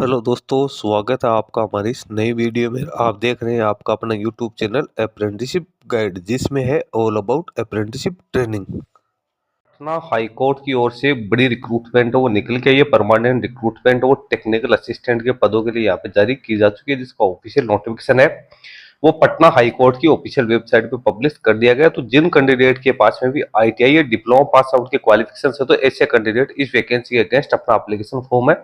Hello दोस्तों, स्वागत है आपका हमारी इस नई वीडियो में। आप देख रहे हैं आपका अपना यूट्यूब चैनल अप्रेंटिसशिप गाइड, जिसमें है all about apprenticeship training. Patna high court की ओर से बड़ी रिक्रूटमेंट है वो निकल के, ये परमानेंट रिक्रूटमेंट वो टेक्निकल असिस्टेंट के पदों के लिए यहाँ पे जारी की जा चुकी है, जिसका ऑफिशियल नोटिफिकेशन है वो पटना हाई कोर्ट की ऑफिशियल वेबसाइट पे पब्लिश कर दिया गया। तो जिन कैंडिडेट के पास में भी आईटीआई या डिप्लोमा पास आउट के क्वालिफिकेशन है, तो ऐसे कैंडिडेट इस वैकेंसी के अगेंस्ट अपना एप्लीकेशन फॉर्म है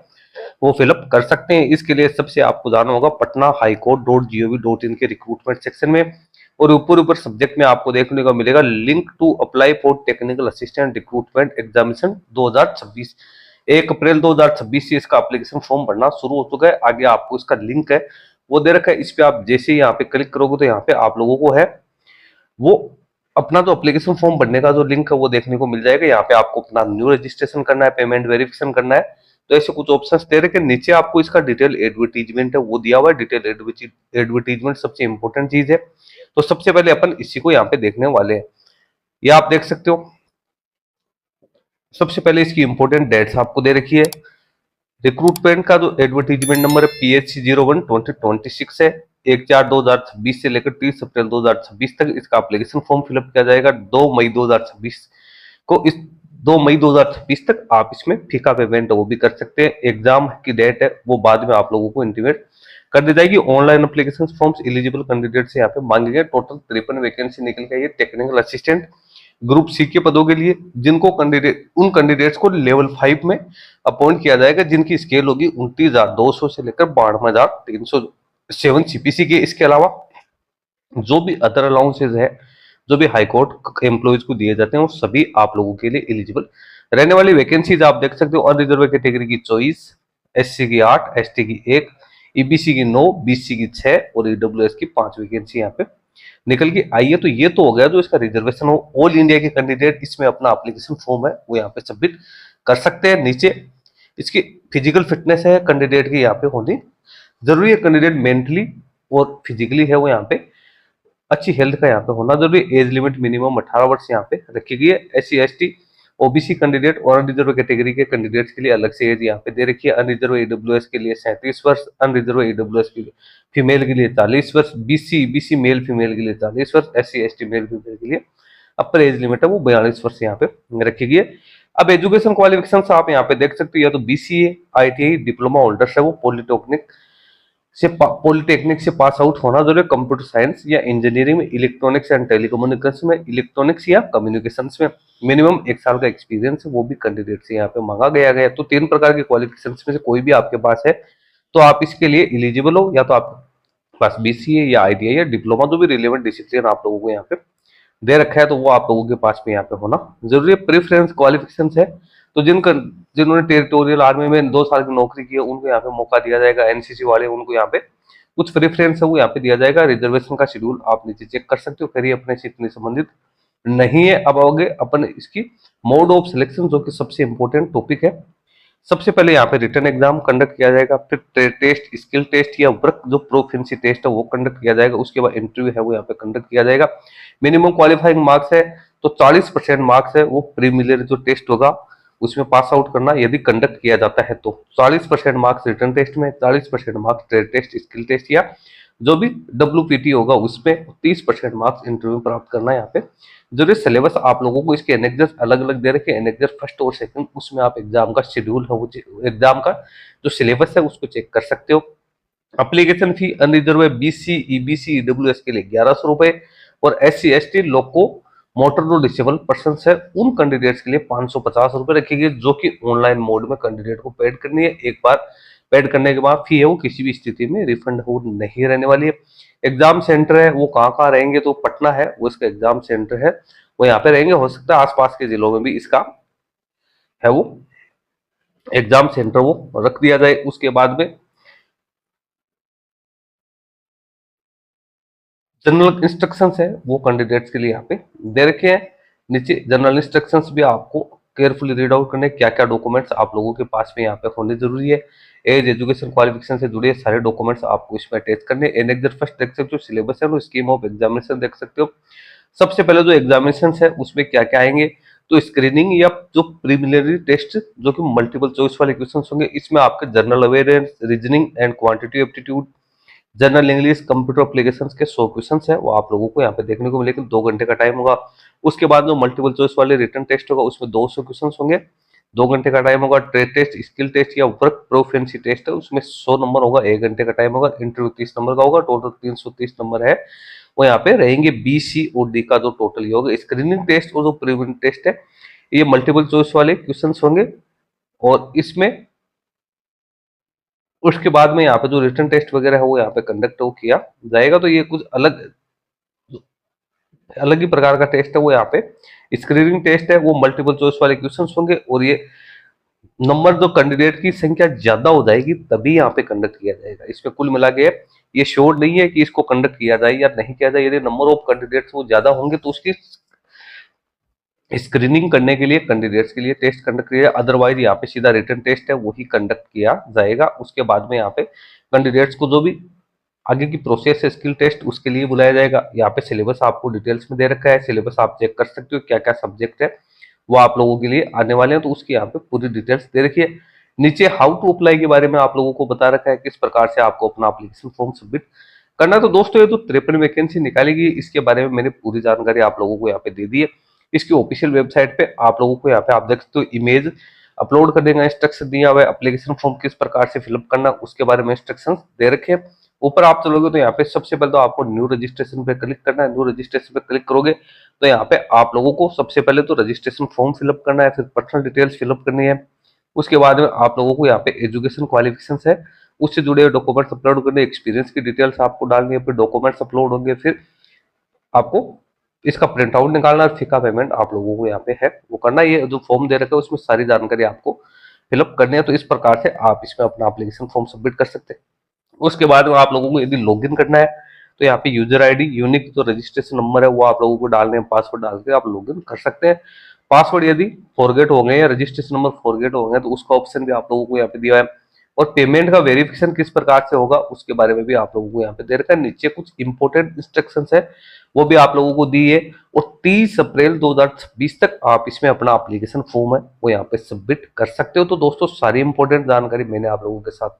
वो फिलअप कर सकते हैं। इसके लिए सबसे आपको जाना होगा पटना हाईकोर्ट.gov.in के रिक्रूटमेंट सेक्शन में, और ऊपर ऊपर सब्जेक्ट में आपको देखने को मिलेगा link to apply for technical assistant recruitment examination 2026। 1 April 2026 से इसका एप्लीकेशन फॉर्म भरना शुरू हो चुका है। आगे आपको इसका लिंक है वो दे रखा है, इस पे आप जैसे ही यहाँ पे क्लिक करोगे तो यहाँ पे आप लोगों को है वो अपना जो एप्लीकेशन फॉर्म भरने का जो लिंक है वो देखने को मिल जाएगा। यहाँ पे आपको अपना न्यू रजिस्ट्रेशन करना है, पेमेंट वेरिफिकेशन करना है, तो ऐसे कुछ ऑप्शंस दे रखे। नीचे आपको इसका डिटेल एडवर्टीजमेंट है वो दिया हुआ है। डिटेल एडवर्टीजमेंट सबसे इंपॉर्टेंट चीज है, तो सबसे पहले अपन इसी को यहाँ पे देखने वाले हैं। ये आप देख सकते हो, सबसे पहले इसकी इंपॉर्टेंट डेट्स आपको दे रखी है। रिक्रूटमेंट का जो एडवर्टीजमेंट नंबर है PH01/2026 है। 1/4/2026 से लेकर 30 अप्रैल 2026 तक इसका एप्लीकेशन फॉर्म फिलअप किया जाएगा। 2 मई 2026 को इस 2 मई 2026 तक आप इसमें फीका पेमेंट वो भी कर सकते हैं। एग्जाम की डेट है वो बाद में आप लोगों को इंटीमेट कर दी जाएगी। Online application forms eligible candidate से यहाँ पे मांगे गए। टोटल 53 वैकेंसी निकल के आई है टेक्निकल असिस्टेंट ग्रुप सी के पदों के लिए, जिनको कैंडिडेट उन कैंडिडेट्स को लेवल 5 में अपॉइंट किया जाएगा, जिनकी स्केल होगी 29,200 से लेकर 92,307 सीपीसी के। इसके अलावा जो भी अदर अलाउंसेज है, जो भी हाईकोर्ट एम्प्लॉयज को दिए जाते हैं, वो सभी आप लोगों के लिए एलिजिबल रहने वाली वैकेंसीज आप देख सकते हो। अनरिजर्व कैटेगरी की 24, एससी की 8, एसटी की 1, ईबीसी की 9, बीसी की 6 और ईडब्ल्यूएस की 5 वैकेंसी यहाँ पे निकल के आई है। तो ये तो हो गया जो इसका रिजर्वेशन हो। ऑल इंडिया के कैंडिडेट इसमें अपना एप्लीकेशन फॉर्म है वो यहाँ पे सबमिट कर सकते हैं। नीचे इसकी फिजिकल फिटनेस है कैंडिडेट की यहाँ पे होनी जरूरी है। कैंडिडेट मेंटली और फिजिकली है वो यहाँ पे अच्छी हेल्थ का यहाँ पे होना जरूरी। एज लिमिट मिनिमम 18 वर्ष यहाँ पे रखी गई है। एससी एसटी ओबीसी कैंडिडेट और अनरिजर्व कैटेगरी के कैंडिडेट्स के लिए अलग से एज यहाँ पे दे रखी है। अनरिजर्व ईडब्ल्यूएस के लिए 37 वर्ष, अनरिजर्व ईडब्ल्यूएस के लिए फीमेल के लिए 40 वर्ष, बीसी बीसी मेल फीमेल के लिए 40 वर्ष, एससी एसटी मेल फीमेल के लिए अपर एज लिमिट है वो 42 वर्ष यहाँ पे रखी गई है। अब एजुकेशन क्वालिफिकेशन आप यहाँ पे देख सकते हो, या तो बीसीए, आईटीआई, डिप्लोमा होल्डर्स है वो पॉलिटेक्निक से पास आउट होना जरूरी। कंप्यूटर साइंस या इंजीनियरिंग में, इलेक्ट्रॉनिक्स एंड टेलीकम्युनिकेशन में, इलेक्ट्रॉनिक्स या कम्युनिकेशंस में मिनिमम 1 साल का एक्सपीरियंस है वो भी कैंडिडेट से यहाँ पे मांगा गया है। तो 3 प्रकार के क्वालिफिकेशंस में से कोई भी आपके पास है तो आप इसके लिए एलिजिबल हो। या तो आप पास बीसीए या आईटीआई या डिप्लोमा, जो भी रिलेवेंट डिसिप्लिन आप लोगों को यहाँ पे दे रखा है, तो वो आप लोगों के पास में यहाँ पे होना जरूरी है। प्रेफरेंस क्वालिफिकेशन है तो जिन्होंने टेरिटोरियल आर्मी में 2 साल की नौकरी की है उनको यहाँ पे मौका दिया जाएगा। एनसीसी वाले उनको यहाँ पे कुछ प्रेफरेंस है वो यहाँ पे दिया जाएगा। रिजर्वेशन का शेड्यूल आप नीचे चेक कर सकते हो, फिर ये अपने से इतने संबंधित नहीं है। अब आगे अपन इसकी मोड ऑफ सिलेक्शन, जो कि सबसे इंपॉर्टेंट टॉपिक है। सबसे पहले यहाँ पे रिटन एग्जाम कंडक्ट किया जाएगा, फिर टेस्ट, स्किल टेस्ट या वर्क जो प्रोफिशिएंसी टेस्ट है वो कंडक्ट किया जाएगा। उसके बाद इंटरव्यू है वो यहाँ पे कंडक्ट किया जाएगा। मिनिमम क्वालिफाइंग मार्क्स है तो 40% मार्क्स है वो प्रीलिमिनरी जो टेस्ट होगा उसमें पास आउट करना यदि कंडक्ट किया जाता है तो। 40% मार्क्स रिटन टेस्ट में, 40% marks trade test, skill test या जो भी डब्ल्यूपीटी होगा उसमें, 30% मार्क्स इंटरव्यू प्राप्त करना यहाँ पे जरूरी। सिलेबस आप लोगों को इसके एनेक्जर अलग अलग दे रखे, एनेक्जर फर्स्ट और सेकंड, उसमें आप एग्जाम का शेड्यूल है वो एग्जाम का जो सिलेबस है उसको चेक कर सकते हो। Application fee unreserve BC, EBC, EWS के लिए 1100 रुपए और एससी एसटी लोको मोटर जो डिसेबल पर्सन है उन कैंडिडेट्स के लिए 550 रुपए रखी गई, जो कि ऑनलाइन मोड में कैंडिडेट को पेड करनी है। एक बार पेड करने के बाद फी है वो किसी भी स्थिति में रिफंड हो नहीं रहने वाली है। एग्जाम सेंटर है वो कहाँ रहेंगे, तो पटना है वो इसका एग्जाम सेंटर है वो यहाँ पे रहेंगे। हो सकता है आसपास के जिलों में भी इसका है वो एग्जाम सेंटर वो रख दिया जाए। उसके बाद में जनरल इंस्ट्रक्शंस है वो कैंडिडेट्स के लिए यहाँ पे दे रखे हैं। नीचे जनरल इंस्ट्रक्शंस भी आपको केयरफुली रीड आउट करने, क्या क्या डॉक्यूमेंट्स आप लोगों के पास में यहाँ पे होने जरूरी है। एज, एजुकेशन क्वालिफिकेशन से जुड़े सारे डॉक्यूमेंट्स आपको इसमें अटैच करने। एनेक्जर फर्स्ट देख सकते हो, सिलेबस है, स्कीम ऑफ एग्जामिनेशन देख सकते हो। सबसे पहले जो एग्जामिनेशन है उसमें क्या क्या आएंगे, तो स्क्रीनिंग या जो प्रिलिमिनरी टेस्ट जो कि मल्टीपल चॉइस वाले क्वेश्चन होंगे, इसमें आपके general awareness, reasoning and quantitative aptitude, general English, computer application के 100 क्वेश्चन है वो आप लोगों को यहाँ पे देखने को मिलेगा। 2 घंटे का टाइम होगा। उसके बाद जो मल्टीपल चॉइस वाले रिटर्न टेस्ट होगा उसमें 200 क्वेश्चन होंगे, 2 घंटे का टाइम होगा। ट्रेड टेस्ट, स्किल टेस्ट या वर्क प्रोफिशिएंसी टेस्ट है उसमें 100 नंबर होगा, 1 घंटे का टाइम होगा। इंटरव्यू 30 नंबर का होगा, टोटल 330 नंबर है वो यहाँ पे रहेंगे। बी, सी और डी का जो टोटल ये होगा। स्क्रीनिंग टेस्ट और जो प्रीलिमिनरी टेस्ट है ये मल्टीपल चॉइस वाले क्वेश्चन होंगे, और इसमें उसके बाद में यहाँ पे जो रिटर्न टेस्ट वगैरह है वो यहाँ पे कंडक्ट किया जाएगा। तो ये कुछ अलग अलग ही प्रकार का टेस्ट है वो यहाँ पे। स्क्रीनिंग टेस्ट है वो मल्टीपल चॉइस वाले क्वेश्चन होंगे, और ये नंबर जो कैंडिडेट की संख्या ज्यादा हो जाएगी तभी यहाँ पे कंडक्ट किया जाएगा। इसमें कुल मिला के ये श्योर नहीं है कि इसको कंडक्ट किया जाए या नहीं किया जाए। यदि नंबर ऑफ कैंडिडेट्स वो ज्यादा होंगे तो उसकी स्क्रीनिंग करने के लिए कैंडिडेट्स के लिए टेस्ट कंडक्ट किया, अदरवाइज यहाँ पे सीधा रिटर्न टेस्ट है वही कंडक्ट किया जाएगा। उसके बाद में यहाँ पे कैंडिडेट्स को जो भी आगे की प्रोसेस है स्किल टेस्ट उसके लिए बुलाया जाएगा। यहाँ पे सिलेबस आपको डिटेल्स में दे रखा है, सिलेबस आप चेक कर सकते हो क्या क्या सब्जेक्ट है वो आप लोगों के लिए आने वाले हैं, तो उसकी यहाँ पे पूरी डिटेल्स दे रखी है। नीचे हाउ टू अप्लाई के बारे में आप लोगों को बता रखा है, किस प्रकार से आपको अपना एप्लीकेशन फॉर्म सबमिट करना है। तो दोस्तों ये जो 53 वैकेंसी निकाली गई इसके बारे में मैंने पूरी जानकारी आप लोगों को यहाँ पे दे दी है। इसकी ऑफिशियल वेबसाइट पे आप लोगों को यहाँ पे आप देख सकते हो इमेज अपलोड करने का इंस्ट्रक्शन दिया हुआ है, एप्लीकेशन फॉर्म किस प्रकार से फिलअप करना उसके बारे में इंस्ट्रक्शन दे रखे हैं। ऊपर आप चलोगे तो यहाँ पे सबसे पहले तो आपको न्यू रजिस्ट्रेशन पे क्लिक करना है। न्यू रजिस्ट्रेशन पे क्लिक करोगे तो यहाँ पे आप लोगों को सबसे पहले तो रजिस्ट्रेशन फॉर्म फिलअप करना है, फिर पर्सनल डिटेल्स फिलअप करनी है। उसके बाद में आप लोगों को यहाँ पे एजुकेशन क्वालिफिकेशन है उससे जुड़े हुए डॉक्यूमेंट्स अपलोड करने, एक्सपीरियंस की डिटेल्स आपको डालनी है, फिर डॉक्यूमेंट्स अपलोड होंगे, फिर आपको इसका प्रिंट आउट निकालना और फीका पेमेंट आप लोगों को यहाँ पे है वो करना। ये जो फॉर्म दे रखा है उसमें सारी जानकारी आपको फिलअप करनी है। तो इस प्रकार से आप इसमें अपना एप्लीकेशन फॉर्म सबमिट कर सकते हैं। उसके बाद में आप लोगों को यदि लॉगिन करना है तो यहाँ पे यूजर आईडी, यूनिक जो रजिस्ट्रेशन नंबर है वो आप लोगों को डालने हैं, पासवर्ड डाल के आप लॉगिन कर सकते हैं। पासवर्ड यदि फॉरगेट हो गए या रजिस्ट्रेशन नंबर फॉरगेट हो गए तो उसका ऑप्शन भी आप लोगों को यहाँ पे दिया है। और पेमेंट का वेरिफिकेशन किस प्रकार से होगा उसके बारे में भी आप लोगों को यहाँ पे दे रखा है। नीचे कुछ इंपोर्टेंट इंस्ट्रक्शंस है वो भी आप लोगों को दी है, और 30 अप्रैल 2020 तक आप इसमें अपना एप्लीकेशन फॉर्म है वो यहाँ पे सबमिट कर सकते हो। तो दोस्तों सारी इंपोर्टेंट जानकारी मैंने आप लोगों के साथ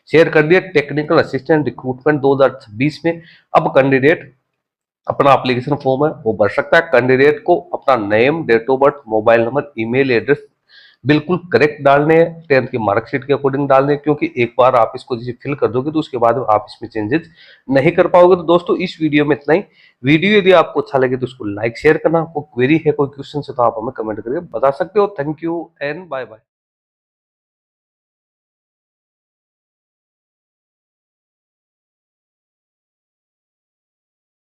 शेयर कर दिया। टेक्निकल असिस्टेंट रिक्रूटमेंट 2026 में अब कैंडिडेट अपना एप्लीकेशन फॉर्म है वो भर सकता है। कैंडिडेट को अपना name, date of birth, mobile number, email address बिल्कुल करेक्ट डालने हैं, 10th की मार्कशीट के अकॉर्डिंग डालने हैं, क्योंकि एक बार आप इसको जैसे फिल कर दोगे तो उसके बाद आप इसमें चेंजेस नहीं कर पाओगे। तो दोस्तों इस वीडियो में इतना ही। वीडियो यदि आपको अच्छा लगे तो उसको लाइक शेयर करना। कोई क्वेरी है, कोई क्वेश्चन है तो आप हमें कमेंट करके बता सकते हो। Thank you and bye bye.